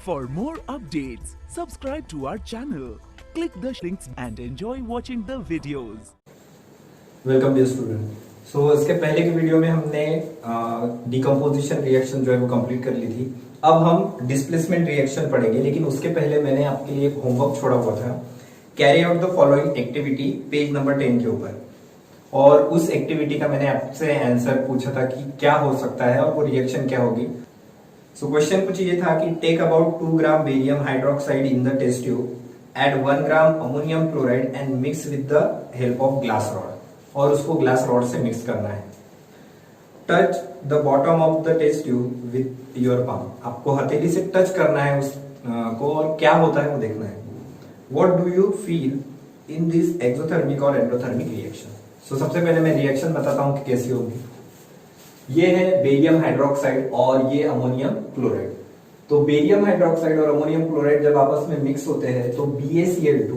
For more updates, subscribe to our channel, click the links and enjoy watching the videos. Welcome dear student. So इसके पहले की video में हमने decomposition reaction जो है वो कंप्लीट कर ली थी। अब हम डिस्प्लेसमेंट रिएक्शन पढ़ेंगे, लेकिन उसके पहले मैंने आपके लिए एक होमवर्क छोड़ा हुआ था। Carry out the following activity page number 10 के ऊपर, और उस एक्टिविटी का मैंने आपसे आंसर पूछा था कि क्या हो सकता है और वो रिएक्शन क्या होगी। सो क्वेश्चन कुछ ये था कि take about 2 gram barium hydroxide in the test tube, add 1 gram ammonium chloride and mix with the help of glass rod, और उसको ग्लास रॉड से मिक्स करना है। Touch the bottom of the test tube with your palm, आपको हथेली से touch करना है उस को, और क्या होता है वो देखना है। What do you feel in this exothermic और एंडोथर्मिक रिएक्शन। सो सबसे पहले मैं रिएक्शन बताता हूं कि कैसी होगी। ये है बेरियम हाइड्रोक्साइड और ये अमोनियम क्लोराइड। तो बेरियम हाइड्रोक्साइड और अमोनियम क्लोराइड जब आपस में मिक्स होते हैं तो BaCl2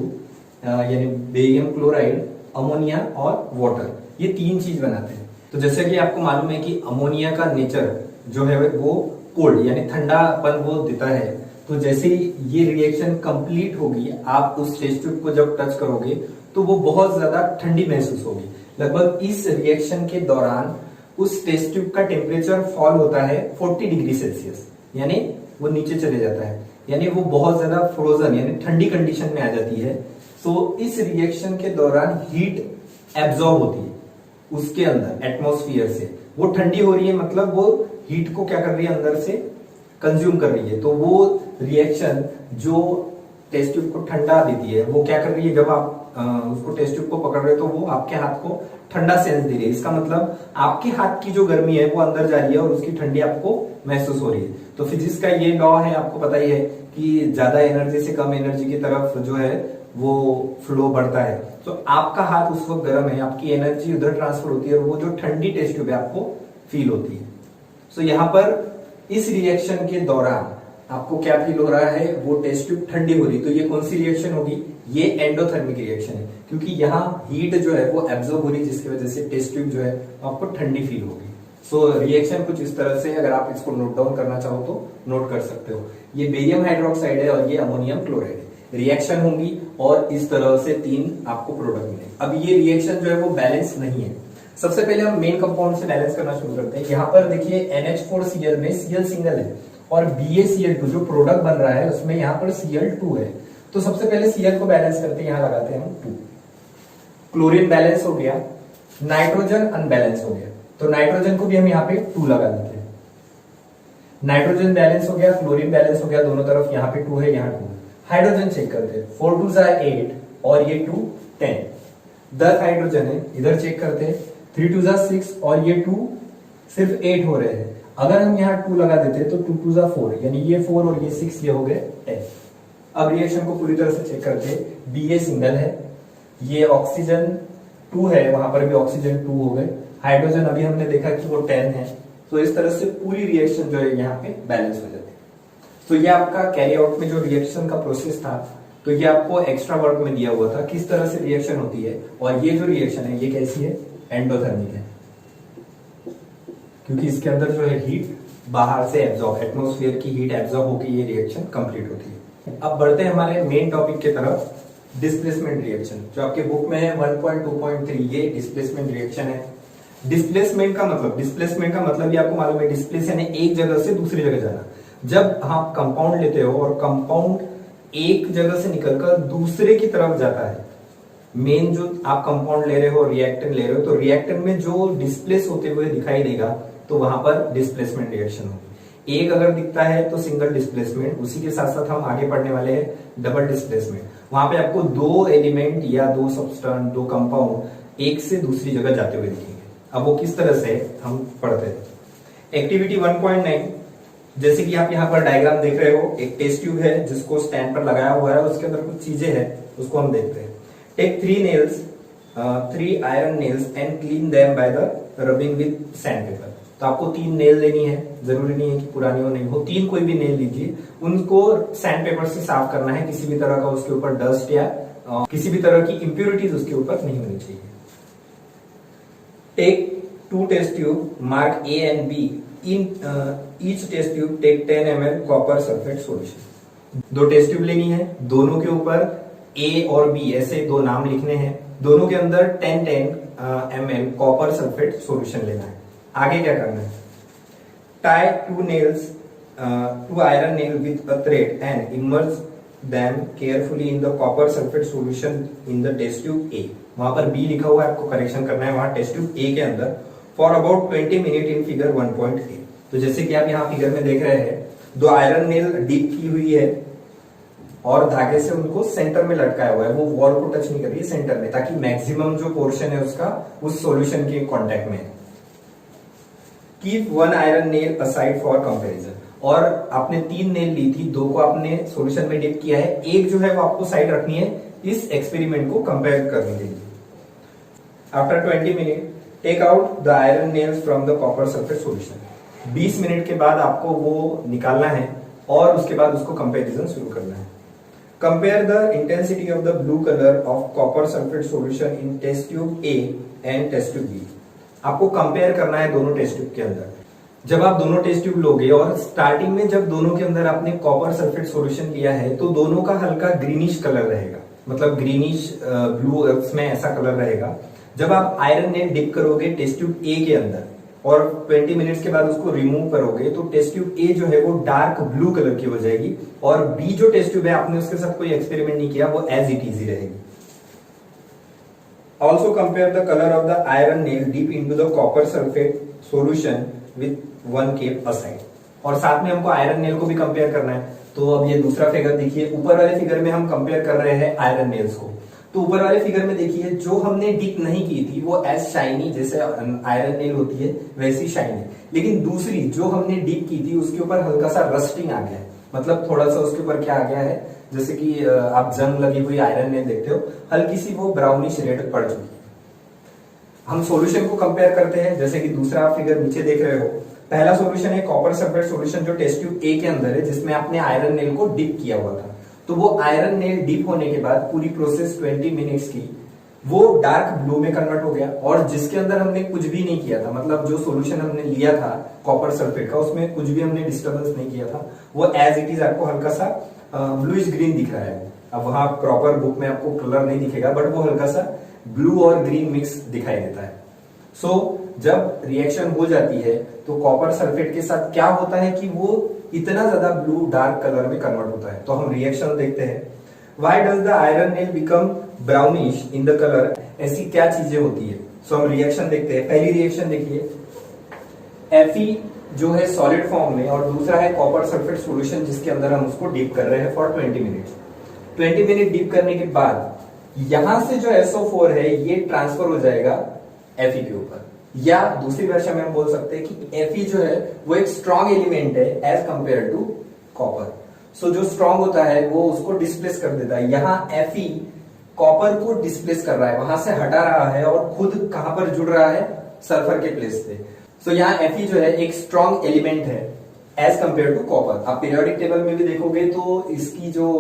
यानी बेरियम क्लोराइड, अमोनिया और वाटर, ये तीन चीज बनाते हैं। तो जैसे कि आपको मालूम है कि अमोनिया का नेचर जो है वो कोल्ड यानी ठंडापन वो देता है। तो जैसे ही ये रिएक्शन कंप्लीट होगी, आप उस टेस्ट ट्यूब को जब टच करोगे तो वो बहुत ज्यादा ठंडी महसूस होगी। लगभग इस रिएक्शन के दौरान उस टेस्ट ट्यूब का टेम्परेचर फॉल होता है 40 डिग्री सेल्सियस, यानी वो नीचे चले जाता है, यानी वो बहुत ज्यादा फ्रोजन यानी ठंडी कंडीशन में आ जाती है। तो इस रिएक्शन के दौरान हीट एब्जॉर्ब होती है उसके अंदर एटमॉस्फेयर से। वो ठंडी हो रही है, मतलब वो हीट को क्या कर रही है, अंदर से कंज्यूम कर रही है। तो वो रिएक्शन जो टेस्ट ट्यूब को ठंडा देती है, वो क्या कर रही है, जब आप उसको टेस्ट ट्यूब को पकड़ रहे हो तो वो आपके हाथ को ठंडा सेंस दे रही है। इसका मतलब आपके हाथ की जो गर्मी है वो अंदर जा रही है और उसकी ठंडी आपको महसूस हो रही है। तो फिजिक्स का ये लॉ है, आपको पता ही है कि ज्यादा एनर्जी से कम एनर्जी की तरफ जो है वो फ्लो बढ़ता है। तो आपका हाथ उस वक्त गर्म है, आपकी एनर्जी उधर ट्रांसफर होती है और वो जो ठंडी टेस्ट ट्यूब है आपको फील होती है। सो यहाँ पर इस रिएक्शन के दौरान आपको क्या फील हो रहा है, वो टेस्ट ट्यूब ठंडी हो रही। तो ये कौन सी रिएक्शन होगी, ये एंडोथर्मिक रिएक्शन है, क्योंकि यहाँ हीट जो है वो एब्जॉर्ब हो रही है, जिसकी वजह से टेस्ट ट्यूब जो है आपको ठंडी फील होगी। सो रिएक्शन कुछ इस तरह से, अगर आप इसको नोट डाउन करना चाहो तो नोट कर सकते हो। ये बेरियम हाइड्रोक्साइड है और ये अमोनियम क्लोराइड है। रिएक्शन होंगी और इस तरह से तीन आपको प्रोडक्ट मिलेंगे। अब ये रिएक्शन जो है वो बैलेंस नहीं है। सबसे पहले हम मेन कंपाउंड से बैलेंस करना शुरू करते हैं। यहाँ पर देखिए NH4Cl में Cl सिंगल है और BaCl2 जो प्रोडक्ट बन रहा है उसमें यहाँ पर Cl2 है। तो सबसे पहले Cl को बैलेंस करते हैं, यहाँ लगाते हैं हम 2। क्लोरीन बैलेंस हो गया, नाइट्रोजन अनबैलेंस हो गया, तो नाइट्रोजन को भी हम यहाँ पे 2 लगा देते हैं। नाइट्रोजन बैलेंस हो गया, क्लोरीन बैलेंस हो गया, दोनों तरफ यहाँ पे 2 है, यहाँ 2 है। हाइड्रोजन चेक करते हैं, 4 2 8 और ये 2 10, 10 हाइड्रोजन है। इधर चेक करते हैं, 3 2 6 और ये 2 सिर्फ 8 हो रहे हैं। अगर हम यहाँ 2 लगा देते हैं तो 2 2 4, यानी ये 4 और ये 6, ये हो गए 10। अब रिएक्शन को पूरी तरह से चेक करते हैं। Ba सिंगल है, ये ऑक्सीजन 2 है, वहां पर भी ऑक्सीजन 2 हो गए। हाइड्रोजन अभी हमने देखा कि वो 10 है। तो इस तरह से पूरी रिएक्शन जो है यहाँ पे बैलेंस हो जाती है। तो ये आपका कैरी आउट में जो रिएक्शन का प्रोसेस था, तो ये आपको एक्स्ट्रा वर्क में दिया हुआ था किस तरह से रिएक्शन होती है। और ये जो रिएक्शन है ये कैसी है, एंडोथर्मिक है, क्योंकि इसके अंदर जो है हीट बाहर से एब्जॉर्ब, एटमॉस्फेयर की हीट एब्जॉर्ब होकर ये रिएक्शन कंप्लीट होती है। अब बढ़ते हैं हमारे मेन टॉपिक के तरफ, डिस्प्लेसमेंट रिएक्शन, जो आपके बुक में है 1.2.3। ये डिस्प्लेसमेंट रिएक्शन है। डिस्प्लेसमेंट का मतलब ये आपको मालूम है, डिस्प्लेस यानी एक जगह से दूसरी जगह जाना। जब आप कंपाउंड लेते हो और कंपाउंड एक जगह से निकलकर दूसरे की तरफ जाता है, मेन जो आप कंपाउंड ले रहे हो, रिएक्टेंट ले रहे हो, तो रिएक्टेंट में जो डिस्प्लेस होते हुए दिखाई देगा तो वहां पर डिस्प्लेसमेंट रिएक्शन होगी। एक अगर दिखता है तो सिंगल डिस्प्लेसमेंट, उसी के साथ साथ हम आगे पढ़ने वाले हैं डबल डिस्प्लेसमेंट। वहां पे आपको 2 एलिमेंट या 2 सब्सटेंस, 2 कंपाउंड एक से दूसरी जगह जाते हुए दिखेंगे। अब वो किस तरह से हम पढ़ते हैं। एक्टिविटी 1.9, जैसे कि आप यहाँ पर डायग्राम देख रहे हो, एक टेस्ट ट्यूब है जिसको स्टैंड पर लगाया हुआ है, उसके अंदर कुछ चीजें हैं, उसको हम देखते हैं। Take 3 iron nails and clean them by the rubbing with sand paper. तो आपको 3 नेल लेनी है, जरूरी नहीं है कि पुरानी हो, नहीं हो, 3 कोई भी नेल लीजिए, उनको सैंड पेपर से साफ करना है। किसी भी तरह का उसके ऊपर डस्ट या किसी भी तरह की इंप्योरिटीज उसके ऊपर नहीं होनी चाहिए। Take 2 test tube, mark A and B, in each test tube take 10 ml copper sulfate solution। दो टेस्ट ट्यूब लेनी है, दोनों के ऊपर ए और बी ऐसे दो नाम लिखने हैं, दोनों के अंदर 10-10 ml कॉपर सल्फेट सॉल्यूशन लेना है। आगे क्या करना है, tie two iron nail with a thread and immerse them carefully in the copper sulphate solution in the test tube A. वहां पर बी लिखा हुआ है, आपको करेक्शन करना है वहां टेस्ट ट्यूब ए के अंदर for about 20 minute in figure 1.8। तो जैसे कि आप यहाँ फिगर में देख रहे हैं, दो आयरन नेल डीप की हुई है और धागे से उनको सेंटर में लटकाया हुआ है, वो वॉल को टच नहीं कर रही है, सेंटर में, ताकि मैक्सिमम जो पोर्शन है उसका उस सॉल्यूशन के कांटेक्ट में है। Keep one iron nail aside for comparison. और आपने 3 नेल ली थी, 2 को आपने सॉल्यूशन में डिप किया है, एक जो है वो आपको साइड रखनी है इस एक्सपेरिमेंट को कंपेयर करने के लिए। After 20 minute take out the iron nails from the copper sulphate solution. 20 minute के बाद आपको वो निकालना है और उसके बाद उसको कंपैरिजन शुरू करना है। Compare the intensity of the blue colour of copper sulphate solution in test tube A and test tube B. आपको कंपेयर करना है दोनों टेस्ट ट्यूब के अंदर। जब आप दोनों टेस्ट ट्यूब लोगे और स्टार्टिंग में जब दोनों के अंदर आपने कॉपर सल्फेट सॉल्यूशन लिया है तो दोनों का हल्का ग्रीनिश कलर रहेगा, मतलब ग्रीनिश ब्लू में ऐसा कलर रहेगा। जब आप आयरन नेल डिप करोगे टेस्ट ट्यूब ए के अंदर और 20 मिनट्स के बाद उसको रिमूव करोगे तो टेस्ट ट्यूब ए जो है वो डार्क ब्लू कलर की हो जाएगी और बी जो टेस्ट ट्यूब है आपने उसके साथ कोई एक्सपेरिमेंट नहीं किया, वो एज इट इज ही रहेगी। Also compare the colour of the iron nail deep into the copper sulphate solution with 1 kept aside. और साथ में हमको आयरन नेल को भी कंपेयर करना है। तो अब ये दूसरा फिगर देखिए, ऊपर वाले फिगर में हम कंपेयर कर रहे हैं आयरन नेल्स को, तो ऊपर वाले फिगर में देखिए जो हमने डिप नहीं की थी वो एज शाइनी, जैसे आयरन नेल होती है वैसी शाइनी, लेकिन दूसरी जो हमने डिप की थी उसके ऊपर हल्का सा रस्टिंग आ गया है, मतलब थोड़ा सा उसके ऊपर क्या आ गया है, जैसे कि आप जंग लगी हुई आयरन नेल देखते हो, हल्की सी वो ब्राउनिश रेड पड़ चुकी है। हम सॉल्यूशन को कंपेयर करते हैं, जैसे कि दूसरा फिगर नीचे देख रहे हो। पहला सॉल्यूशन है कॉपर सल्फेट सॉल्यूशन जो टेस्ट ट्यूब ए के अंदर है, जिसमें आपने आयरन नेल को डिप किया हुआ था। तो वो आयरन नेल डीप होने के बाद पूरी प्रोसेस 20 मिनट्स की, वो डार्क ब्लू में कन्वर्ट हो गया। और जिसके अंदर हमने कुछ भी नहीं किया था, मतलब जो सॉल्यूशन हमने लिया था कॉपर सल्फेट का, उसमें कुछ भी हमने डिस्टर्बेंस नहीं किया था, वो एज इट इज आपको हल्का सा ब्लूइश ग्रीन दिख रहा है। अब वहां प्रॉपर बुक में आपको कलर नहीं दिखेगा, बट वो हल्का सा ब्लू और ग्रीन मिक्स दिखाई देता है। सो जब रिएक्शन हो जाती है तो कॉपर सल्फेट के साथ क्या होता है कि वो इतना ज्यादा ब्लू डार्क कलर में कन्वर्ट होता है। तो हम रिएक्शन देखते हैं। Why does the iron nail become brownish in the colour, ऐसी क्या चीजें होती है। सो हम रिएक्शन देखते हैं। पहली रिएक्शन देखिए, Fe जो है सॉलिड फॉर्म में और दूसरा है कॉपर सल्फेट सॉल्यूशन जिसके अंदर हम उसको डीप कर रहे हैं फॉर 20 मिनट। 20 मिनट डीप करने के बाद यहां से जो SO4 है ये ट्रांसफर हो जाएगा Fe के ऊपर, या दूसरी भाषा में हम बोल सकते हैं कि Fe जो है वो एक स्ट्रॉन्ग एलिमेंट है एज कंपेयर टू कॉपर। सो जो स्ट्रॉन्ग होता है वो उसको डिस्प्लेस कर देता है। यहाँ Fe कॉपर को डिस्प्लेस कर रहा है, वहां से हटा रहा है और खुद कहां पर जुड़ रहा है, सल्फर के प्लेस पे। सो यहाँ Fe जो है एक स्ट्रॉन्ग एलिमेंट है एज कंपेयर टू कॉपर। आप पीरियोडिक टेबल में भी देखोगे तो इसकी जो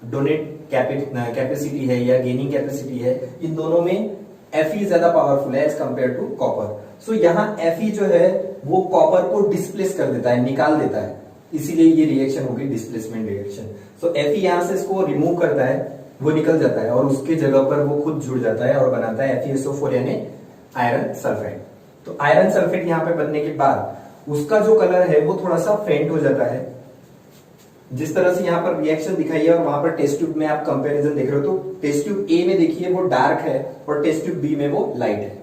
डोनेट कैपेसिटी है या गेनिंग कैपेसिटी है, इन दोनों में Fe ज्यादा पावरफुल है एज कंपेयर टू कॉपर। सो यहाँ Fe जो है वो कॉपर को डिस्प्लेस कर देता है, निकाल देता है, इसीलिए ये रिएक्शन होगी डिस्प्लेसमेंट रिएक्शन। सो Fe यहाँ से इसको रिमूव करता है, वो निकल जाता है और उसके जगह पर वो खुद जुड़ जाता है और बनाता है FeSO4 यानी आयरन सल्फेट। तो आयरन सल्फेट यहाँ पे बनने के बाद उसका जो कलर है वो थोड़ा सा फेंट हो जाता है, जिस तरह से यहाँ पर रिएक्शन दिखाई है। और वहां पर टेस्ट ट्यूब में आप कंपैरिजन देख रहे हो तो टेस्ट ट्यूब ए में देखिए वो डार्क है और टेस्ट ट्यूब बी में वो लाइट है।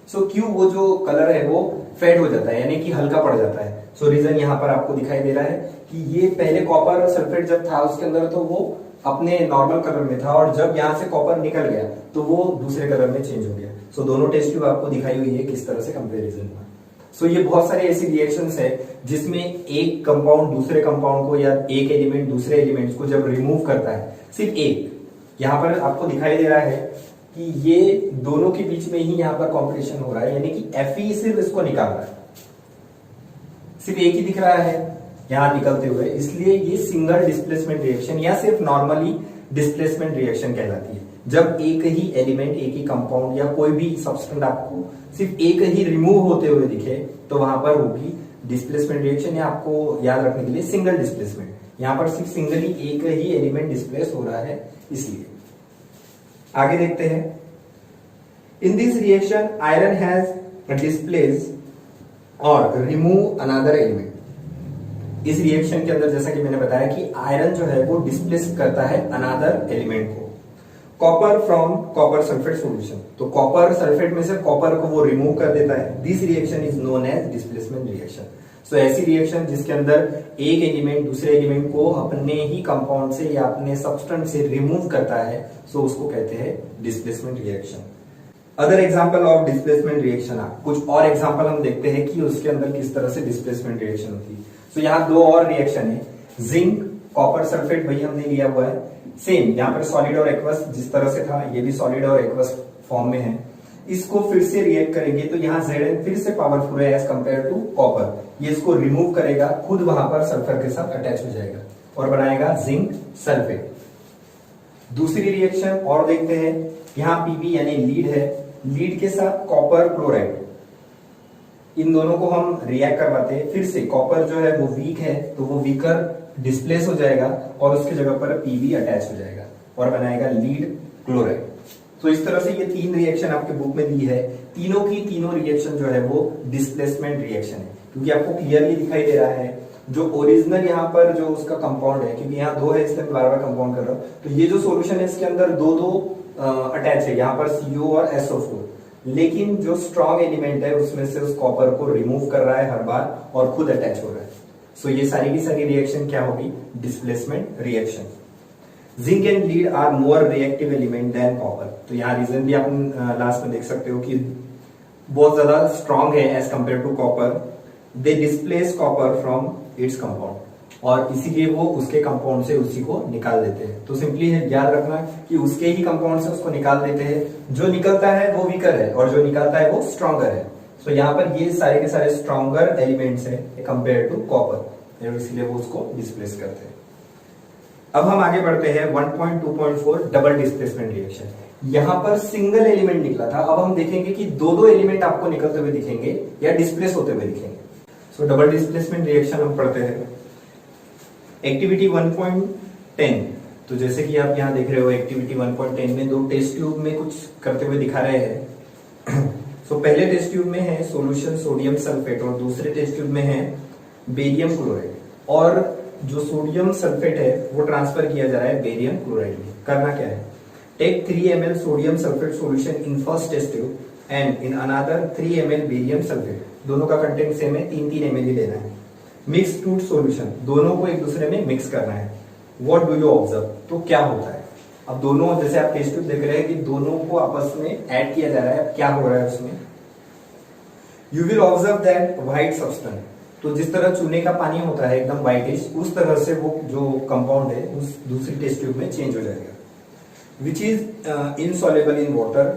सो क्यों वो जो कलर है वो फेड हो जाता है, यानी कि हल्का पड़ जाता है। सो रीजन यहाँ पर आपको दिखाई दे रहा है कि ये पहले कॉपर सल्फेट जब था उसके अंदर तो वो अपने नॉर्मल कलर में था और जब यहाँ से कॉपर निकल गया तो वो दूसरे कलर में चेंज हो गया। सो दोनों टेस्ट ट्यूब आपको दिखाई हुई है किस तरह से कंपेरिजन हुआ। सो ये बहुत सारी ऐसी रिएक्शंस है जिसमें एक कंपाउंड दूसरे कंपाउंड को या एक एलिमेंट दूसरे एलिमेंट्स को जब रिमूव करता है, सिर्फ एक, यहाँ पर आपको दिखाई दे रहा है कि ये दोनों के बीच में ही यहाँ पर कॉम्पिटिशन हो रहा है, यानी कि Fe सिर्फ इसको निकाल रहा है, सिर्फ एक ही दिख रहा है यहाँ निकलते हुए, इसलिए ये सिंगल डिस्प्लेसमेंट रिएक्शन या सिर्फ नॉर्मली डिस्प्लेसमेंट रिएक्शन कहलाती है। जब एक ही एलिमेंट, एक ही कंपाउंड या कोई भी सब्सटेंस आपको सिर्फ एक ही रिमूव होते हुए दिखे तो वहां पर होगी डिस्प्लेसमेंट रिएक्शन या आपको याद रखने के लिए सिंगल डिस्प्लेसमेंट, यहाँ पर सिर्फ सिंगली एक ही एलिमेंट डिस्प्लेस हो रहा है इसलिए। आगे देखते हैं, in this reaction iron has displace और रिमूव अनदर एलिमेंट। इस रिएक्शन के अंदर जैसा कि मैंने बताया कि आयरन जो है वो डिस्प्लेस करता है अनदर एलिमेंट को। Copper from copper sulphate solution, तो कॉपर सल्फेट में से कॉपर को वो रिमूव कर देता है। This reaction is known as displacement reaction. So ऐसी रिएक्शन जिसके अंदर एक एलिमेंट दूसरे एलिमेंट को अपने ही कंपाउंड से या अपने सब्सटेंस से रिमूव करता है, सो उसको कहते हैं displacement reaction. Other example of displacement reaction, कुछ और एग्जांपल हम देखते हैं कि उसके अंदर किस तरह से डिस्प्लेसमेंट रिएक्शन होती है। सो यहाँ दो और रिएक्शन है, जिंक कॉपर सल्फेट वही हमने लिया हुआ है, सेम यहाँ पर सॉलिड और एक्वस जिस तरह से था ये भी सॉलिड और एक्वस फॉर्म में है। इसको फिर से रिएक्ट करेंगे तो यहाँ Zn फिर से पावरफुल है एज कंपेयर टू कॉपर, ये इसको रिमूव करेगा, खुद वहां पर सल्फर के साथ अटैच हो जाएगा और बनाएगा जिंक सल्फेट। दूसरी रिएक्शन और देखते हैं, यहाँ Pb यानी लीड है, लीड के साथ कॉपर क्लोराइड, इन दोनों को हम रिएक्ट करवाते हैं। फिर से कॉपर जो है वो वीक है तो वो वीकर डिस्प्लेस हो जाएगा और उसके जगह पर Pb अटैच हो जाएगा और बनाएगा लीड क्लोराइड। तो इस तरह से ये तीन रिएक्शन आपके बुक में दी है, तीनों की तीनों रिएक्शन जो है वो डिस्प्लेसमेंट रिएक्शन है, क्योंकि आपको क्लियरली दिखाई दे रहा है जो ओरिजिनल यहाँ पर जो उसका कंपाउंड है, क्योंकि यहाँ दो है इसलिए मैं बार बार कंपाउंड कर रहा हूँ, तो ये जो सॉल्यूशन है इसके अंदर दो दो अटैच है, यहाँ पर CO और SO4, लेकिन जो स्ट्रॉन्ग एलिमेंट है उसमें से उस कॉपर को रिमूव कर रहा है हर बार और खुद अटैच हो रहा है। सो ये सारी की सारी रिएक्शन क्या होगी, displacement reaction. Zinc and lead are more reactive element than copper, तो यहाँ रीजन भी आप लास्ट में देख सकते हो कि बहुत ज्यादा स्ट्रॉन्ग है as compare to copper. They displace copper from its compound, और इसीलिए वो उसके कंपाउंड से उसी को निकाल देते हैं। तो सिंपली याद रखना कि उसके ही कंपाउंड से उसको निकाल देते हैं, जो निकलता है वो वीकर है और जो निकलता है वो स्ट्रॉन्गर है। सो यहाँ पर ये सारे के सारे स्ट्रॉन्गर एलिमेंट्स हैं कंपेयर टू कॉपर, इसलिए वो उसको डिस्प्लेस करते हैं। अब हम आगे बढ़ते हैं 1.2.4 डबल डिस्प्लेसमेंट रिएक्शन। यहां पर सिंगल एलिमेंट निकला था, अब हम देखेंगे कि दो दो एलिमेंट आपको निकलते हुए दिखेंगे या डिस्प्लेस होते हुए दिखेंगे। सो डबल डिस्प्लेसमेंट रिएक्शन हम पढ़ते हैं। एक्टिविटी 1.10, तो जैसे कि आप यहां देख रहे हो एक्टिविटी 1.10 में दो टेस्ट ट्यूब में कुछ करते हुए दिखा रहे हैं। सो पहले टेस्ट ट्यूब में है सॉल्यूशन सोडियम सल्फेट और दूसरे टेस्ट ट्यूब में है बेरियम क्लोराइड, और जो सोडियम सल्फेट है वो ट्रांसफर किया जा रहा है बेरियम क्लोराइड में। करना क्या है, take 3 ml sodium sulphate solution in first test tube and in another 3 ml barium sulphate, दोनों का कंटेंट सेम है, 3 ml ही लेना है। मिक्स टू सॉल्यूशन, दोनों को एक दूसरे में मिक्स करना है। व्हाट डू यू ऑब्जर्व, तो क्या होता है, अब दोनों जैसे आप टेस्ट ट्यूब देख रहे हैं कि दोनों को आपस में ऐड किया जा रहा है, क्या हो रहा है उसमें, you will observe that white substance, तो जिस तरह चूने का पानी होता है एकदम व्हाइटिश, उस तरह से वो जो कंपाउंड है उस दूसरी टेस्ट ट्यूब में चेंज हो जाएगा। Which is insoluble in water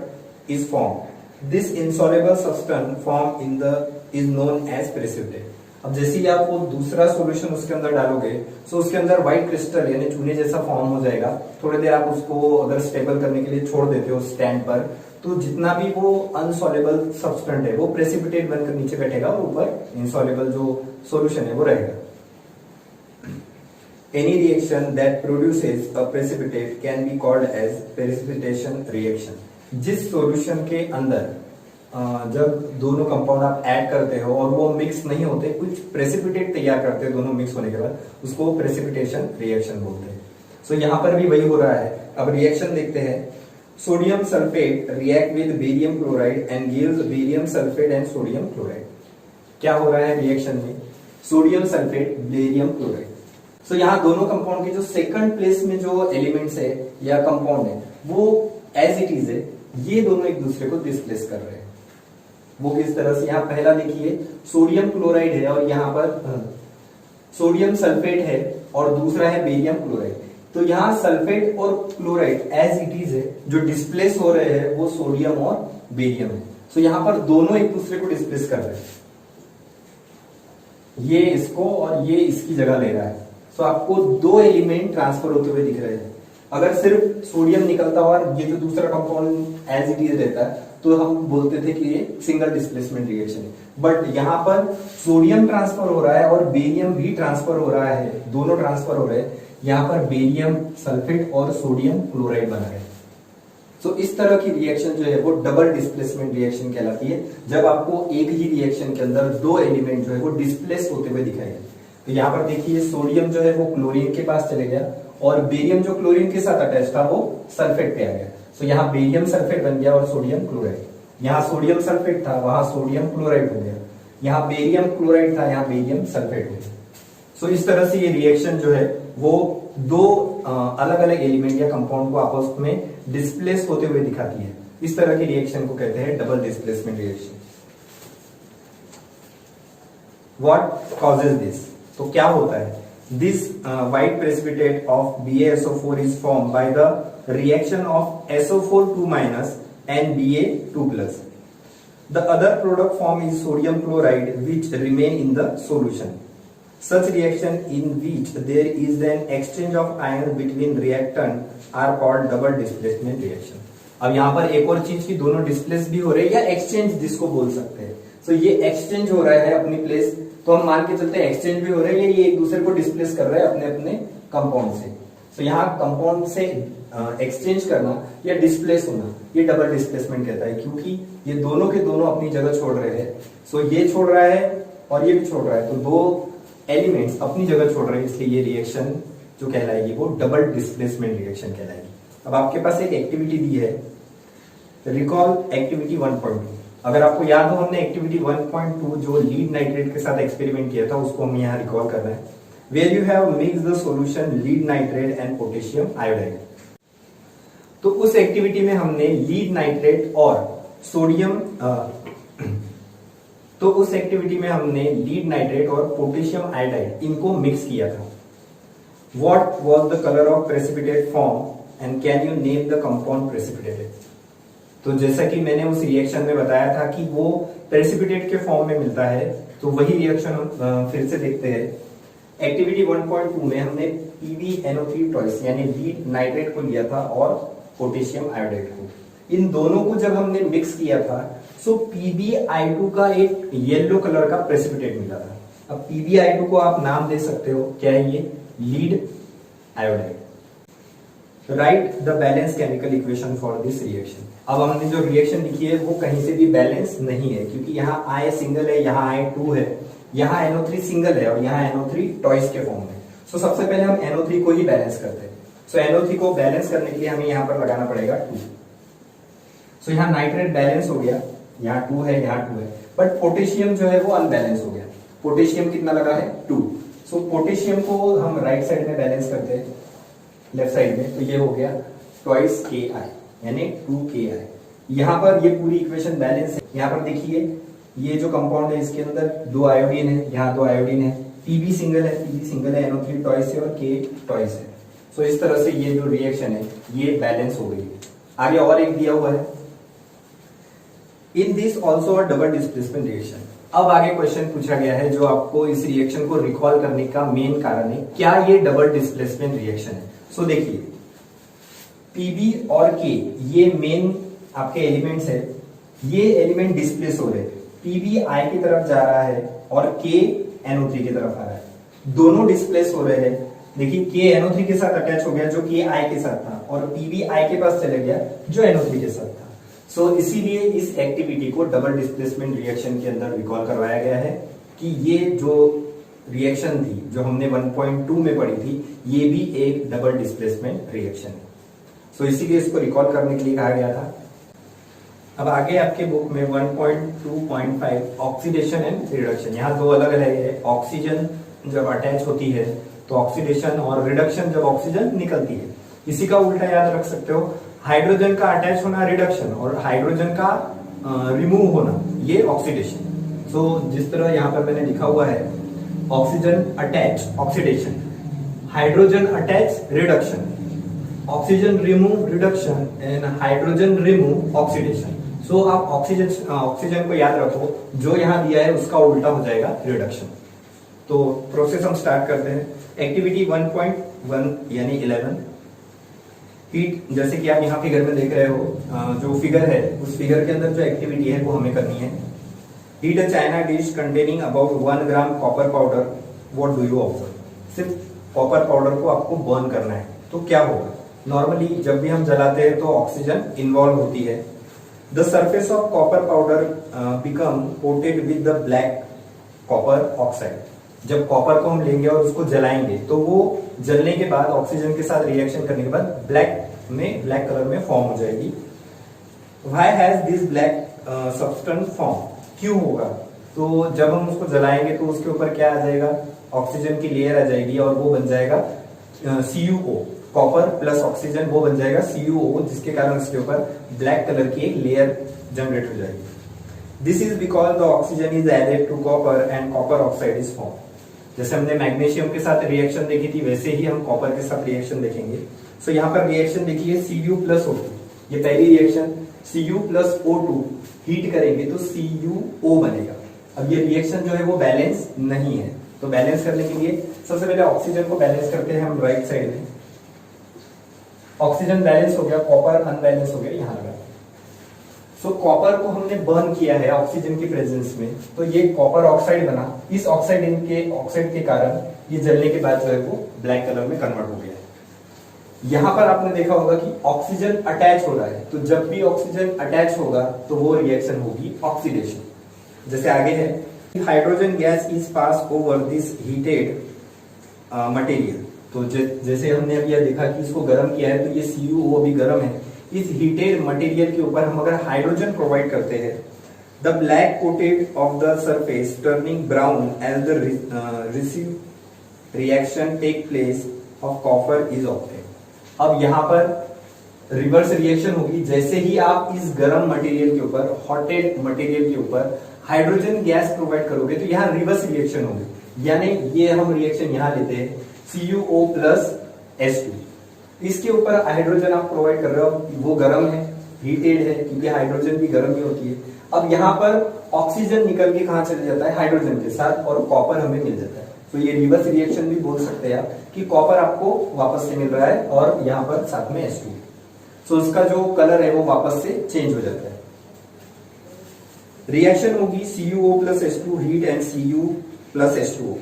is form, this insoluble substance form in the is known as precipitate. अब जैसे ही आप वो दूसरा सॉल्यूशन उसके अंदर डालोगे तो उसके अंदर व्हाइट क्रिस्टल यानी चूने जैसा फॉर्म हो जाएगा। थोड़ी देर आप उसको अगर स्टेबल करने के लिए छोड़ देते हो स्टैंड पर, तो जितना भी वो अनसॉल्युबल सब्सटेंट है वो प्रेसिपिटेट बनकर नीचे बैठेगा और ऊपर इनसॉल्युबल जो सॉल्यूशन है वो रहेगा। Any reaction that produces a precipitate can be called as precipitation reaction. जिस सॉल्यूशन के अंदर जब दोनों कंपाउंड आप ऐड करते हो और वो मिक्स नहीं होते, कुछ प्रेसिपिटेट तैयार करते हैं दोनों मिक्स होने के बाद, उसको प्रेसिपिटेशन रिएक्शन बोलते हैं। सो यहाँ पर भी वही हो रहा है। अब रिएक्शन देखते हैं, sodium sulphate react with barium chloride and gives barium sulphate and sodium chloride. क्या हो रहा है रिएक्शन में, सोडियम सल्फेट बेरियम क्लोराइड। सो यहाँ दोनों कंपाउंड के जो सेकंड प्लेस में जो एलिमेंट्स है या कंपाउंड है वो एज इट इज है, ये दोनों एक दूसरे को डिस्प्लेस कर रहे हैं। वो किस तरह से, यहाँ पहला देखिए सोडियम क्लोराइड है और यहाँ पर सोडियम सल्फेट है और दूसरा है बेरियम क्लोराइड। तो यहाँ सल्फेट और क्लोराइड एज इट इज है, जो डिस्प्लेस हो रहे हैं वो सोडियम और बेरियम है। सो यहाँ पर दोनों एक दूसरे को डिस्प्लेस कर रहे हैं, ये इसको और ये इसकी जगह ले रहा है। सो आपको दो एलिमेंट ट्रांसफर होते हुए दिख रहे हैं। अगर सिर्फ सोडियम निकलता और ये जो दूसरा कंपाउंड एज इट इज रहता है तो हम बोलते थे कि ये सिंगल डिस्प्लेसमेंट रिएक्शन है। बट यहाँ पर सोडियम ट्रांसफर हो रहा है और बेरियम भी ट्रांसफर हो रहा है, दोनों ट्रांसफर हो रहे हैं। यहाँ पर बेरियम सल्फेट और सोडियम क्लोराइड बना है। तो इस तरह की रिएक्शन जो है वो डबल डिस्प्लेसमेंट रिएक्शन कहलाती है, जब आपको एक ही रिएक्शन के अंदर दो एलिमेंट जो है वो डिस्प्लेस होते हुए दिखाई दे। तो यहाँ पर देखिए सोडियम जो है वो क्लोरीन के पास चले गया और बेरियम जो क्लोरीन के साथ अटैच था वो सल्फेट पे आ गया। तो यहाँ बेरियम सल्फेट बन गया और सोडियम क्लोराइड। यहाँ सोडियम सल्फेट था, वहां सोडियम क्लोराइड हो गया। यहाँ बेरियम क्लोराइड था, यहाँ बेरियम सल्फेट हो गया। सो इस तरह से ये रिएक्शन जो है वो दो अलग अलग एलिमेंट या कंपाउंड को आपस में डिस्प्लेस होते हुए दिखाती है। इस तरह की रिएक्शन को कहते हैं double displacement reaction. What causes this? तो क्या होता है? This white precipitate of BaSO4 is formed by the reaction of SO4 2- and Ba2+. The other product form is sodium chloride which remain in the solution. Such reaction in which there is an exchange of ions between reactant are called double displacement reaction. अब यहाँ पर एक और चीज की दोनों displace भी हो रहे हैं या एक्सचेंज जिसको बोल सकते हैं। तो ये एक्सचेंज हो रहा है अपनी प्लेस, तो हम मान के चलते हैं एक्सचेंज भी हो रहे हैं, ये एक दूसरे को डिस्प्लेस कर रहे हैं अपने अपने कंपाउंड से। तो यहाँ कंपाउंड से एक्सचेंज करना या डिस्प्लेस होना, ये डबल डिस्प्लेसमेंट कहता है, क्योंकि ये दोनों के दोनों अपनी जगह छोड़ रहे हैं। सो ये छोड़ रहा है और ये भी छोड़ रहा है, तो दो एलिमेंट्स अपनी जगह छोड़ रहे हैं, इसलिए ये रिएक्शन जो कहलाएगी वो डबल डिस्प्लेसमेंट रिएक्शन कहलाएगी। अब आपके पास एक एक्टिविटी दी है, रिकॉल एक्टिविटी 1.2। अगर आपको याद हो हमने एक्टिविटी 1.2 जो लीड नाइट्रेट के साथ एक्सपेरिमेंट किया था उसको हम यहाँ रिकॉल कर रहे हैं। Where you have mix the solution lead nitrate and potassium iodide. तो उस एक्टिविटी में हमने लीड नाइट्रेट और सोडियम और पोटेशियम आयोडाइड इनको मिक्स किया था। What was the colour of precipitate form and can you name the compound precipitated? तो जैसा कि मैंने उस रिएक्शन में बताया था कि वो प्रेसिपिटेट के फॉर्म में मिलता है, तो वही रिएक्शन हम फिर से देखते हैं। एक्टिविटी 1.2 में हमने PbNO3 टॉइस यानी लीड नाइट्रेट को लिया था और पोटेशियम आयोडाइड को। इन दोनों को जब हमने मिक्स किया था सो PbI2 का एक येलो कलर का प्रेसिपिटेट मिला था। अब PbI2 को आप नाम दे सकते हो, क्या है ये? Lead iodide. Right the balance chemical equation for this reaction. अब हमने जो रिएक्शन लिखी है वो कहीं से भी बैलेंस नहीं है, क्योंकि यहाँ I सिंगल है, यहाँ I2 है, यहाँ NO3 सिंगल है और यहाँ NO3 टॉइस के फॉर्म में। सो सबसे पहले हम NO3 को ही बैलेंस करते हैं। सो NO3 को बैलेंस करने के लिए हमें यहाँ पर लगाना पड़ेगा 2। सो यहाँ नाइट्रेट बैलेंस हो गया, यहाँ 2 है, यहाँ 2 है, बट पोटेशियम जो है वो अनबैलेंस हो गया। पोटेशियम कितना लगा है? 2। सो पोटेशियम को हम राइट साइड में बैलेंस करते हैं, लेफ्ट साइड में, तो ये हो गया ट्वाइस Ki यानी 2Ki। यहाँ पर ये पूरी इक्वेशन बैलेंस है। यहाँ पर देखिए ये जो कंपाउंड है इसके अंदर 2 आयोडीन है, यहाँ 2 आयोडीन है, Pb सिंगल है, NO3 टॉइस है और K टॉइस है। सो इस तरह से ये जो रिएक्शन है ये बैलेंस हो गई। आगे और एक दिया हुआ है, in this also a double displacement reaction. अब आगे क्वेश्चन पूछा गया है जो आपको इस रिएक्शन को रिकॉल करने का मेन कारण है, क्या ये डबल डिस्प्लेसमेंट रिएक्शन है? सो देखिए Pb और K ये मेन आपके एलिमेंट्स है, ये एलिमेंट डिस्प्लेस हो रहे हैं। Pb I की तरफ जा रहा है और K NO3 की तरफ आ रहा है, दोनों डिस्प्लेस हो रहे हैं। देखिए K NO3 के साथ अटैच हो गया जो K I के साथ था, और Pb I के पास चले गया जो NO3 के साथ था। सो इसीलिए इस एक्टिविटी को डबल डिस्प्लेसमेंट रिएक्शन के अंदर रिकॉल करवाया गया है कि ये जो रिएक्शन थी जो हमने 1.2 में पढ़ी थी ये भी एक डबल डिस्प्लेसमेंट रिएक्शन है। सो इसीलिए इसको रिकॉल करने के लिए कहा गया था। अब आगे आपके बुक में 1.2.5 ऑक्सीडेशन एंड रिडक्शन, यहाँ दो अलग अलग है। ऑक्सीजन जब अटैच होती है तो ऑक्सीडेशन, और रिडक्शन जब ऑक्सीजन निकलती है। इसी का उल्टा याद रख सकते हो, हाइड्रोजन का अटैच होना रिडक्शन और हाइड्रोजन का रिमूव होना ये ऑक्सीडेशन। सो जिस तरह यहाँ पर मैंने लिखा हुआ है oxygen attach oxidation, hydrogen attach reduction, oxygen remove reduction and hydrogen remove oxidation. So आप ऑक्सीजन को याद रखो, जो यहाँ दिया है उसका उल्टा हो जाएगा रिडक्शन। तो प्रोसेस हम स्टार्ट करते हैं। एक्टिविटी 1.1 यानी 11, हीट, जैसे कि आप यहाँ फिगर में देख रहे हो, जो फिगर है उस फिगर के अंदर जो एक्टिविटी है वो हमें करनी है। Heat a China dish containing about 1 gram copper powder, what do you observe? सिर्फ कॉपर पाउडर को आपको बर्न करना है, तो क्या होगा? नॉर्मली जब भी हम जलाते हैं तो ऑक्सीजन इन्वॉल्व होती है। The surface of copper powder become coated with the black copper oxide. जब कॉपर को हम लेंगे और उसको जलाएंगे तो वो जलने के बाद ऑक्सीजन के साथ रिएक्शन करने के बाद ब्लैक कलर में फॉर्म हो जाएगी। Why has this black substance form? क्यों होगा? तो जब हम उसको जलाएंगे तो उसके ऊपर क्या आ जाएगा? ऑक्सीजन की लेयर आ जाएगी और वो बन जाएगा CuO, कॉपर प्लस ऑक्सीजन, वो बन जाएगा CuO, जिसके कारण उसके ऊपर ब्लैक कलर की एक लेयर जनरेट हो जाएगी। This is because the oxygen is added to copper and copper oxide is form. जैसे हमने मैग्नीशियम के साथ रिएक्शन देखी थी, वैसे ही हम कॉपर के साथ रिएक्शन देखेंगे। सो यहाँ पर रिएक्शन देखिए Cu प्लस O2, ये पहली reaction. Cu plus O2 heat करेंगे तो CuO बनेगा। अब ये रिएक्शन जो है वो बैलेंस नहीं है, तो बैलेंस करने के लिए सबसे पहले ऑक्सीजन को बैलेंस करते हैं हम राइट साइड में। ऑक्सीजन बैलेंस हो गया, कॉपर अनबैलेंस हो गया, यहाँ लगा। सो कॉपर को हमने बर्न किया है ऑक्सीजन की प्रेजेंस में, तो ये कॉपर ऑक्साइड बना। इस ऑक्साइड के कारण ये जलने के बाद जो है वो ब्लैक कलर में कन्वर्ट हो गया है। यहां पर आपने देखा होगा कि ऑक्सीजन अटैच हो रहा है, तो जब भी ऑक्सीजन अटैच होगा तो वो रिएक्शन होगी ऑक्सीडेशन। जैसे आगे है, hydrogen gas is pass over this heated material. तो जैसे हमने अभी देखा कि इसको गर्म किया है तो ये CuO भी गर्म है। इस हीटेड मटेरियल के ऊपर हम अगर हाइड्रोजन प्रोवाइड करते हैं, the black coated of the surface turning brown as the reverse reaction take place of copper is obtain. अब यहाँ पर रिवर्स रिएक्शन होगी। जैसे ही आप इस गर्म मटेरियल के ऊपर, हॉटेड मटेरियल के ऊपर हाइड्रोजन गैस प्रोवाइड करोगे तो यहाँ रिवर्स रिएक्शन होगी। यानी ये हम रिएक्शन यहाँ लेते हैं CuO प्लस H2, इसके ऊपर हाइड्रोजन आप प्रोवाइड कर रहे हो, वो गर्म है, हीटेड है, क्योंकि हाइड्रोजन भी गर्म ही होती है। अब यहाँ पर ऑक्सीजन निकल के कहाँ चले जाता है? हाइड्रोजन के साथ, और कॉपर हमें मिल जाता है। तो ये रिवर्स रिएक्शन भी बोल सकते हैं आप कि कॉपर आपको वापस से मिल रहा है और यहाँ पर साथ में H2, तो उसका जो कलर है वो वापस से चेंज हो जाता है। रिएक्शन होगी CuO plus H2 heat and Cu plus H2O।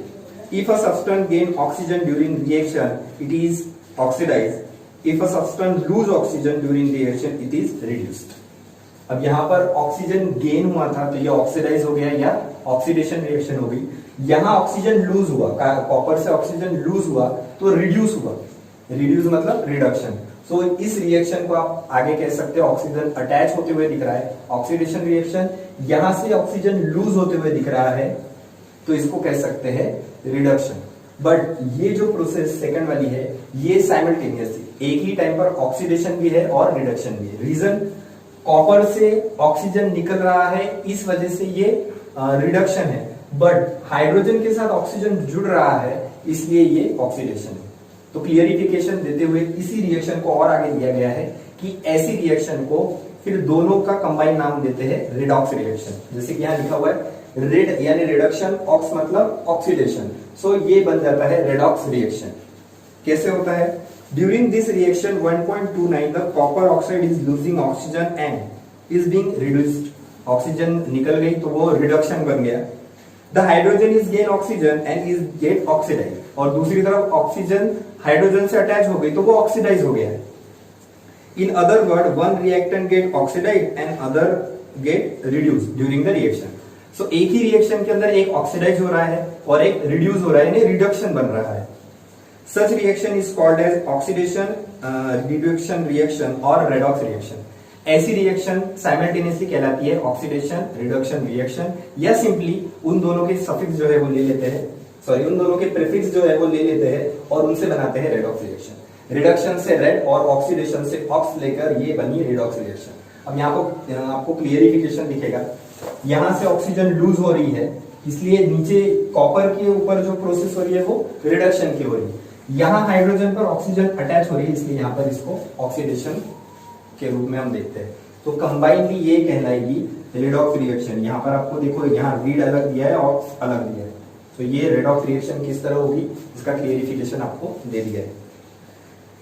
If a substance gain oxygen during reaction, it is oxidized. If a substance lose oxygen during reaction, it is reduced. अब यहाँ पर ऑक्सीजन गेन हुआ था तो ये oxidise हो गया या ऑक्सीडेशन रिएक्शन हो गई। यहाँ ऑक्सीजन लूज हुआ, कॉपर से ऑक्सीजन लूज हुआ तो रिड्यूस हुआ। रिड्यूस मतलब रिडक्शन। सो इस रिएक्शन को आप आगे कह सकते हो ऑक्सीजन अटैच होते हुए दिख रहा है, ऑक्सीडेशन रिएक्शन। यहां से ऑक्सीजन लूज होते हुए दिख रहा है तो इसको कह सकते हैं रिडक्शन। बट ये जो प्रोसेस सेकंड वाली है ये साइमल्टेनियसली एक ही टाइम पर ऑक्सीडेशन भी है और रिडक्शन भी है। रीजन, कॉपर से ऑक्सीजन निकल रहा है, इस वजह से ये रिडक्शन है। बट हाइड्रोजन के साथ ऑक्सीजन जुड़ रहा है, इसलिए ये ऑक्सीडेशन है। तो क्लियरिफिकेशन देते हुए इसी रिएक्शन को और आगे दिया गया है कि ऐसी रिएक्शन को फिर दोनों का कंबाइन नाम देते हैं रेडॉक्स रिएक्शन। जैसे कि यहाँ लिखा हुआ है रेड यानी रिडक्शन, ऑक्स मतलब ऑक्सीडेशन। सो ये बन जाता है रेडॉक्स रिएक्शन। कैसे होता है? During this reaction 1.29 the copper oxide is losing oxygen and is being reduced. Oxygen निकल गई तो वो रिडक्शन बन गया। The hydrogen is gain oxygen and is get oxidise, और दूसरी तरफ ऑक्सीजन हाइड्रोजन से अटैच हो गई तो वो ऑक्सीडाइज हो गया है। In other word, one reactant get oxidise and other get reduce during the reaction. So एक ही रिएक्शन के अंदर एक ऑक्सीडाइज हो रहा है और एक रिड्यूस हो रहा है, यानी रिडक्शन बन रहा है। Such reaction is called as oxidation reduction reaction और रेडॉक्स रिएक्शन। ऐसी रिएक्शन साइमल्टेनियसली कहलाती है ऑक्सीडेशन रिडक्शन रिएक्शन, या सिंपली उन दोनों के सफिक्स जो है वो ले लेते हैं, उन दोनों के प्रीफिक्स जो है वो ले लेते हैं और उनसे बनाते हैं रेडॉक्स रिएक्शन। रिडक्शन से रेड और ऑक्सीडेशन से ऑक्स लेकर ये बनी रेडॉक्स रिएक्शन। अब यहाँ आपको क्लियरिफिकेशन दिखेगा। यहां से ऑक्सीजन लूज हो रही है, इसलिए नीचे कॉपर के ऊपर जो प्रोसेस हो रही है वो रिडक्शन की हो रही है। यहाँ हाइड्रोजन पर ऑक्सीजन अटैच हो रही है, इसलिए यहाँ पर इसको ऑक्सीडेशन के रूप में हम देखते हैं। तो कंबाइनली ये कहलाएगी रेडॉक्स रिएक्शन। यहाँ पर आपको देखो, यहाँ रीड अलग दिया है और अलग दिया है। तो ये रेडॉक्स रिएक्शन किस तरह होगी इसका क्लियरिफिकेशन आपको दे दिया है।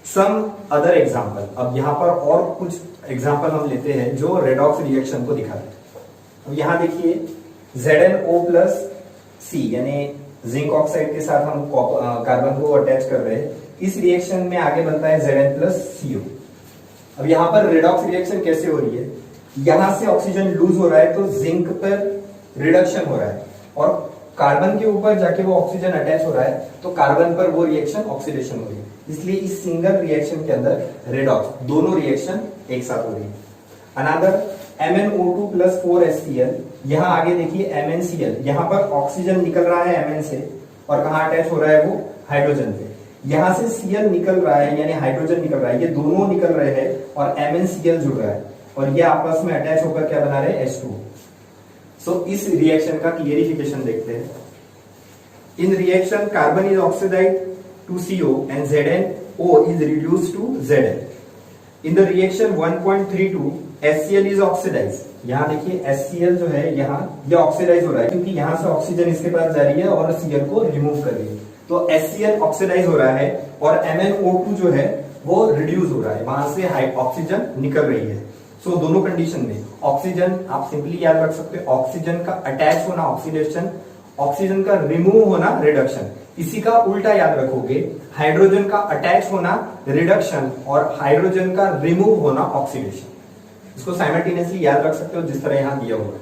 सम अदर एग्जाम्पल, अब यहाँ पर और कुछ एग्जाम्पल हम लेते हैं जो रेडॉक्स रिएक्शन को दिखाते हैं। अब यहाँ देखिए ZnO प्लस C यानी जिंक ऑक्साइड के साथ हम कार्बन को अटैच कर रहे हैं। इस रिएक्शन में आगे बनता है Zn प्लस CO। अब यहाँ पर रेडॉक्स रिएक्शन कैसे हो रही है, यहां से ऑक्सीजन लूज हो रहा है तो जिंक पर रिडक्शन हो रहा है और कार्बन के ऊपर जाके वो ऑक्सीजन अटैच हो रहा है तो कार्बन पर वो रिएक्शन ऑक्सीडेशन हो रही है। इसलिए इस सिंगल रिएक्शन के अंदर रेडॉक्स दोनों रिएक्शन एक साथ हो रही है। अनदर MnO2 प्लस 4HCl, यहाँ आगे देखिए MnCl, यहाँ पर ऑक्सीजन निकल रहा है Mn से और कहाँ अटैच हो रहा है वो हाइड्रोजन पे। यहां से Cl निकल रहा है यानी हाइड्रोजन निकल रहा है, ये दोनों निकल रहे हैं और MnCl जुड़ रहा है और ये आपस में अटैच होकर क्या बना रहे हैं H2। सो इस रिएक्शन का क्लियरिफिकेशन देखते हैं। In reaction carbon is oxidised to CO and ZnO is reduced to Zn. In the reaction 1.32 HCl is oxidized. यहाँ देखिए HCl जो है यहाँ ये ऑक्सीडाइज हो रहा है क्योंकि यहाँ से ऑक्सीजन इसके पास जा रही है और Cl को रिमूव कर रही है, तो HCl ऑक्सीडाइज हो रहा है और MnO2 जो है वो रिड्यूस हो रहा है, वहां से ऑक्सीजन निकल रही है। सो दोनों कंडीशन में ऑक्सीजन, आप सिंपली याद रख सकते हो, ऑक्सीजन का अटैच होना ऑक्सीडेशन, ऑक्सीजन का रिमूव होना रिडक्शन। इसी का उल्टा याद रखोगे, हाइड्रोजन का अटैच होना रिडक्शन और हाइड्रोजन का रिमूव होना ऑक्सीडेशन। इसको साइमल्टेनियसली याद रख सकते हो जिस तरह यहां दिया हुआ है।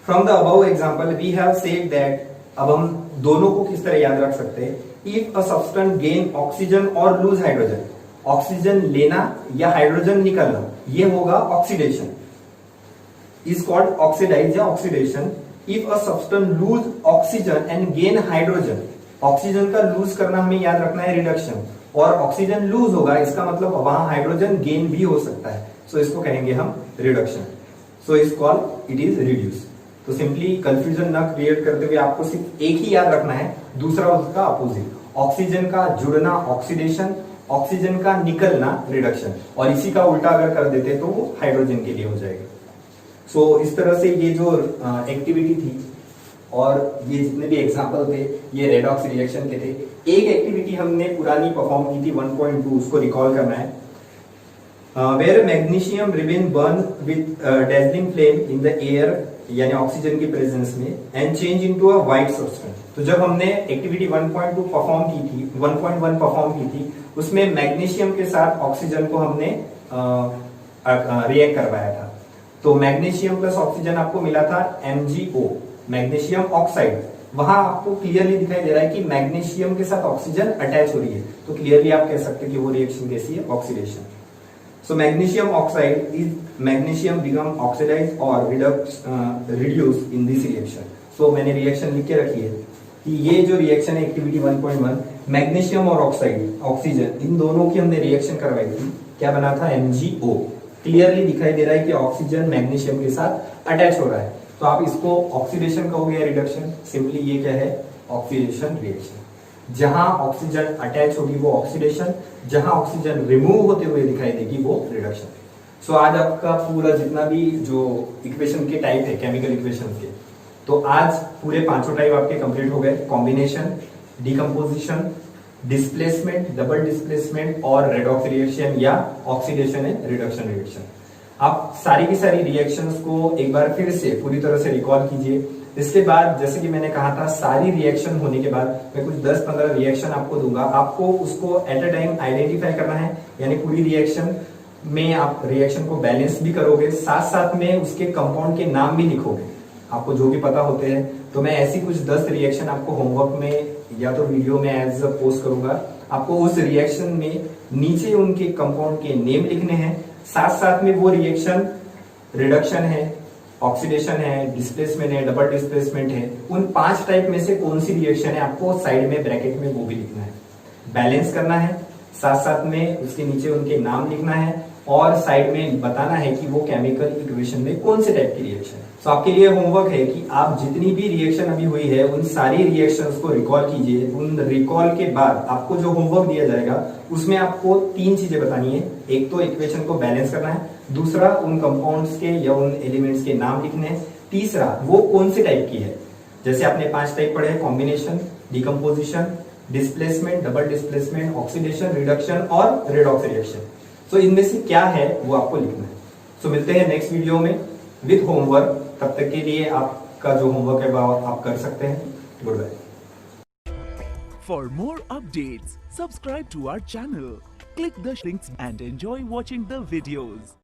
From the above example we have said that, अब हम दोनों को किस तरह याद रख सकते हैं, if a substance gain oxygen और लूज हाइड्रोजन, ऑक्सीजन लेना या हाइड्रोजन निकलना, ये होगा ऑक्सीडेशन, इज कॉल्ड ऑक्सीडाइज या oxidation. If a substance lose oxygen and gain hydrogen, oxygen का लूज करना हमें याद रखना है रिडक्शन, और ऑक्सीजन लूज होगा इसका मतलब वहां हाइड्रोजन गेन भी हो सकता है, सो इसको कहेंगे हम reduction. So is called it is reduce. तो सिंपली कंफ्यूजन ना क्रिएट करते हुए आपको सिर्फ एक ही याद रखना है, दूसरा उसका अपोजिट। ऑक्सीजन का जुड़ना ऑक्सीडेशन, ऑक्सीजन का निकलना रिडक्शन, और इसी का उल्टा अगर कर देते तो वो हाइड्रोजन के लिए हो जाएगा। सो इस तरह से ये जो एक्टिविटी थी और ये जितने भी एग्जाम्पल थे ये रेडॉक्स रिएक्शन के थे। एक एक्टिविटी हमने पुरानी परफॉर्म की थी 1.2, उसको रिकॉल करना है। Where magnesium ribbon burn with dazzling flame in the air, यानी ऑक्सीजन की प्रेजेंस में, and change into a white substance. तो जब हमने एक्टिविटी 1.2 परफॉर्म की थी, 1.1 परफॉर्म की थी, उसमें मैग्नीशियम के साथ ऑक्सीजन को हमने रिएक्ट करवाया था। तो मैग्नीशियम प्लस ऑक्सीजन आपको मिला था MgO, मैग्नीशियम ऑक्साइड। वहां आपको क्लियरली दिखाई दे रहा है कि मैग्नीशियम के साथ ऑक्सीजन अटैच हो रही है, तो क्लियरली आप कह सकते हैं कि वो रिएक्शन कैसी है, oxidation. So magnesium oxide is magnesium become oxidized or reduced in this reaction. So मैंने रिएक्शन लिख के रखी है कि ये जो रिएक्शन है एक्टिविटी 1.1, मैग्नीशियम और ऑक्साइड ऑक्सीजन इन दोनों की हमने रिएक्शन करवाई थी। क्या बना था, MgO। क्लियरली दिखाई दे रहा है कि ऑक्सीजन मैग्नीशियम के साथ अटैच हो रहा है, तो आप इसको ऑक्सीडेशन कहोगे या रिडक्शन, सिंपली ये क्या है, ऑक्सीडेशन रिएक्शन। जहां ऑक्सीजन अटैच होगी वो ऑक्सीडेशन, जहां ऑक्सीजन रिमूव होते हुए दिखाई देगी वो रिडक्शन। सो आज आपका पूरा जितना भी जो इक्वेशन के टाइप है केमिकल इक्वेशन के, तो आज पूरे पांचों टाइप आपके कंप्लीट हो गए। Combination, decomposition, displacement, double displacement और रेडॉक्स रिएक्शन या ऑक्सीडेशन एंड रिडक्शन रिएक्शन। आप सारी की सारी रिएक्शंस को एक बार फिर से पूरी तरह से रिकॉल कीजिए। इसके बाद जैसे कि मैंने कहा था, सारी रिएक्शन होने के बाद मैं कुछ 10-15 रिएक्शन आपको दूंगा, आपको उसको एट अ टाइम आइडेंटिफाई करना है, यानी पूरी रिएक्शन में आप रिएक्शन को बैलेंस भी करोगे, साथ साथ में उसके कंपाउंड के नाम भी लिखोगे, आपको जो भी पता होते हैं। तो मैं ऐसी कुछ 10 रिएक्शन आपको होमवर्क में या तो वीडियो में एज पोस्ट करूंगा, आपको उस रिएक्शन में नीचे उनके कंपाउंड के नेम लिखने हैं, साथ साथ में वो रिएक्शन रिडक्शन है, ऑक्सीडेशन है, डिस्प्लेसमेंट है, डबल डिस्प्लेसमेंट है, उन 5 टाइप में से कौन सी रिएक्शन है आपको साइड में ब्रैकेट में वो भी लिखना है। बैलेंस करना है, साथ साथ में उसके नीचे उनके नाम लिखना है और साइड में बताना है कि वो केमिकल इक्वेशन में कौन से टाइप की रिएक्शन है। तो आपके लिए होमवर्क है कि आप जितनी भी रिएक्शन अभी हुई है उन सारी रिएक्शंस को रिकॉल कीजिए। उन रिकॉल के बाद आपको जो होमवर्क दिया जाएगा उसमें आपको 3 चीजें बतानी है। एक तो इक्वेशन को बैलेंस करना है, दूसरा उन कंपाउंड्स के या उन एलिमेंट्स के नाम लिखने हैं, तीसरा वो कौन से टाइप की है। जैसे आपने 5 टाइप पढ़े, combination, decomposition, displacement, double displacement, oxidation, reduction और रेडॉक्स रिएक्शन। सो इनमें से क्या है वो आपको लिखना है। सो मिलते हैं नेक्स्ट वीडियो में विद होमवर्क। तब तक के लिए आपका जो होमवर्क है वो आप कर सकते हैं। Goodbye. For more updates, subscribe to our channel, click the links and enjoy watching the videos.